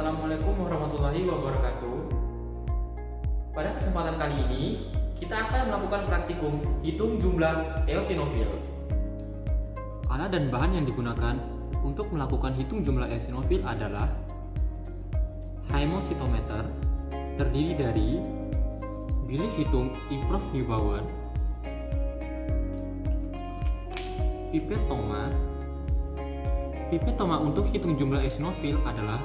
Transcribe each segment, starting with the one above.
Assalamualaikum warahmatullahi wabarakatuh. Pada kesempatan kali ini, kita akan melakukan praktikum hitung jumlah eosinofil. Alat dan bahan yang digunakan untuk melakukan hitung jumlah eosinofil adalah hemositometer, terdiri dari bilik hitung Improv Neubauer, pipet Thoma. Pipet Thoma untuk hitung jumlah eosinofil adalah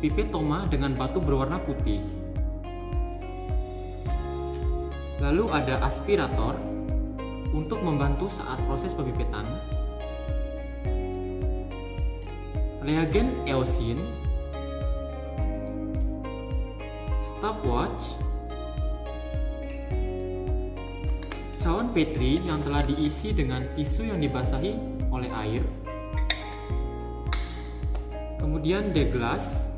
pipet Thoma dengan batu berwarna putih. Lalu ada aspirator untuk membantu saat proses pepipetan, reagen eosin, stopwatch, cawan Petri yang telah diisi dengan tisu yang dibasahi oleh air, kemudian deglas,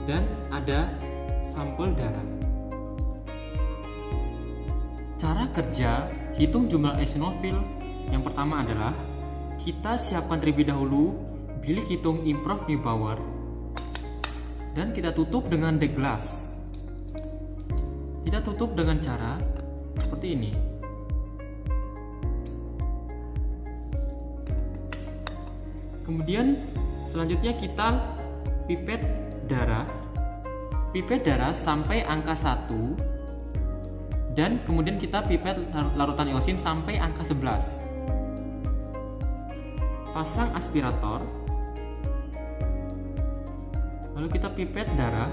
dan ada sampel darah. Cara kerja hitung jumlah eosinofil yang pertama adalah kita siapkan terlebih dahulu bilik hitung Improv Neubauer dan kita tutup dengan deglas. Kita tutup dengan cara seperti ini. Kemudian selanjutnya kita pipet darah sampai angka 1, dan kemudian kita pipet larutan eosin sampai angka 11. Pasang aspirator, lalu kita pipet darah.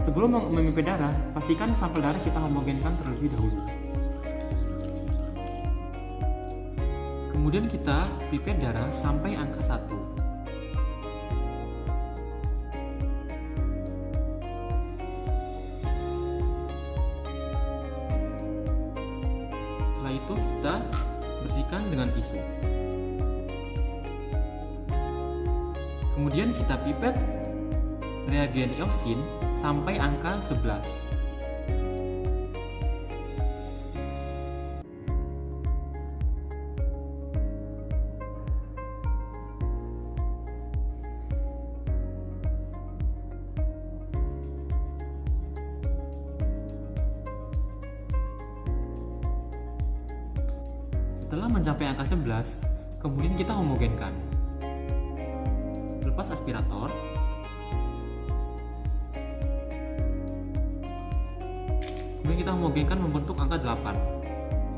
Sebelum memipet darah, pastikan sampel darah kita homogenkan terlebih dahulu. Kemudian kita pipet darah sampai angka 1. Setelah itu kita bersihkan dengan tisu. Kemudian kita pipet reagen eosin sampai angka 11. Setelah mencapai angka 11, kemudian kita homogenkan. Lepas aspirator. Kemudian kita homogenkan membentuk angka 8.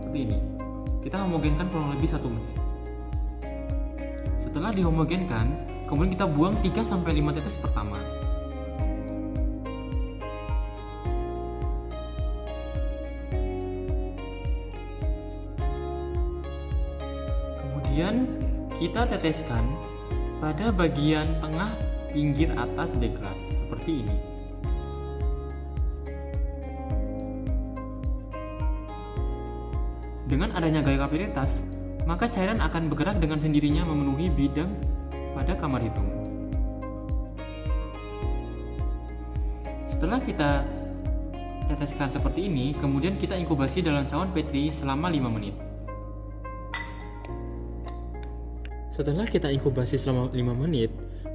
Seperti ini. Kita homogenkan kurang lebih 1 menit. Setelah dihomogenkan, kemudian kita buang 3-5 tetes pertama. Kemudian kita teteskan pada bagian tengah pinggir atas deglas seperti ini. Dengan adanya gaya kapilaritas, maka cairan akan bergerak dengan sendirinya memenuhi bidang pada kamar hitung. Setelah kita teteskan seperti ini, kemudian kita inkubasi dalam cawan Petri selama 5 menit. Setelah kita inkubasi selama 5 menit,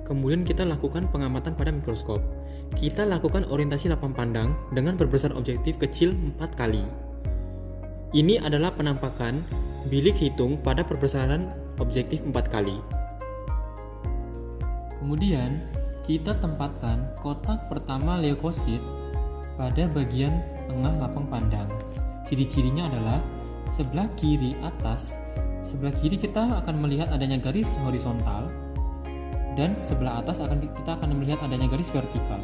kemudian kita lakukan pengamatan pada mikroskop. Kita lakukan orientasi lapang pandang dengan perbesar objektif kecil 4 kali. Ini adalah penampakan bilik hitung pada perbesaran objektif 4 kali. Kemudian, kita tempatkan kotak pertama leukosit pada bagian tengah lapang pandang. Ciri-cirinya adalah sebelah kiri atas. Sebelah kiri kita akan melihat adanya garis horizontal, dan sebelah atas kita akan melihat adanya garis vertikal.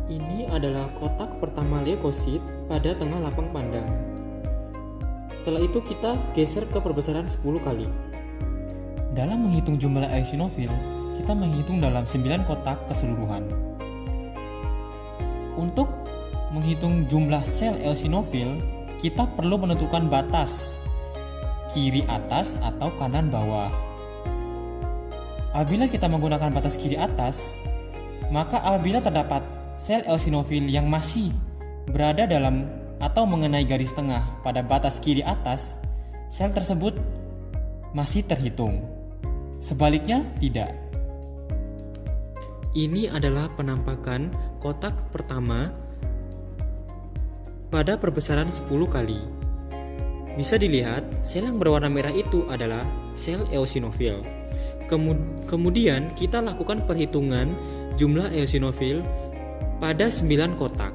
Ini adalah kotak pertama leukosit pada tengah lapang pandang. Setelah itu kita geser ke perbesaran 10 kali. Dalam menghitung jumlah eosinofil, kita menghitung dalam 9 kotak keseluruhan. Untuk menghitung jumlah sel eosinofil, kita perlu menentukan batas kiri atas atau kanan bawah. Apabila kita menggunakan batas kiri atas, maka apabila terdapat sel eosinofil yang masih berada dalam atau mengenai garis tengah pada batas kiri atas, sel tersebut masih terhitung. Sebaliknya, tidak. Ini adalah penampakan kotak pertama pada perbesaran 10 kali. Bisa dilihat, sel yang berwarna merah itu adalah sel eosinofil. Kemudian kita lakukan perhitungan jumlah eosinofil pada 9 kotak.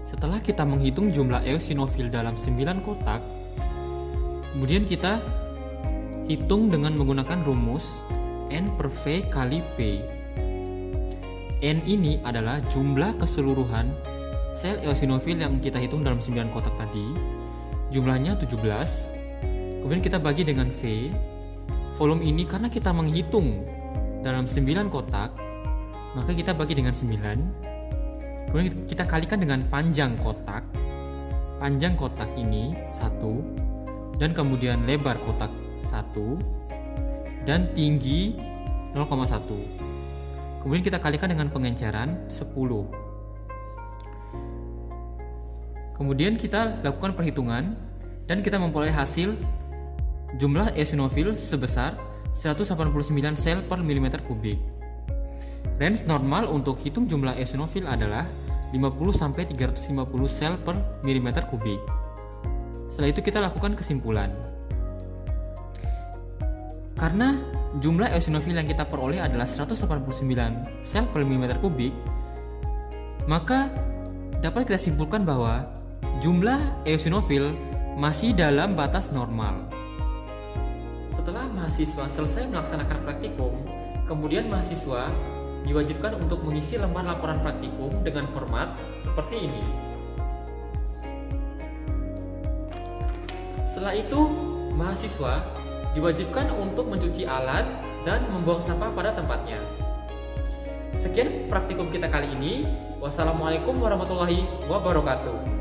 Setelah kita menghitung jumlah eosinofil dalam 9 kotak, kemudian kita hitung dengan menggunakan rumus N per V kali P. N ini adalah jumlah keseluruhan sel eosinofil yang kita hitung dalam 9 kotak tadi. Jumlahnya 17. Kemudian kita bagi dengan V. Volume ini karena kita menghitung dalam 9 kotak, maka kita bagi dengan 9. Kemudian kita kalikan dengan panjang kotak. Panjang kotak ini 1, dan kemudian lebar kotak 1, dan tinggi 0,1. Kemudian kita kalikan dengan pengenceran 10. Kemudian kita lakukan perhitungan dan kita memperoleh hasil jumlah eosinofil sebesar 189 sel per milimeter kubik. Range normal untuk hitung jumlah eosinofil adalah 50-350 sel per milimeter kubik. Setelah itu kita lakukan kesimpulan. Karena jumlah eosinofil yang kita peroleh adalah 189 sel per milimeter kubik, maka dapat kita simpulkan bahwa jumlah eosinofil masih dalam batas normal. Setelah mahasiswa selesai melaksanakan praktikum, kemudian mahasiswa diwajibkan untuk mengisi lembar laporan praktikum dengan format seperti ini. Setelah itu, mahasiswa diwajibkan untuk mencuci alat dan membuang sampah pada tempatnya. Sekian praktikum kita kali ini. Wassalamualaikum warahmatullahi wabarakatuh.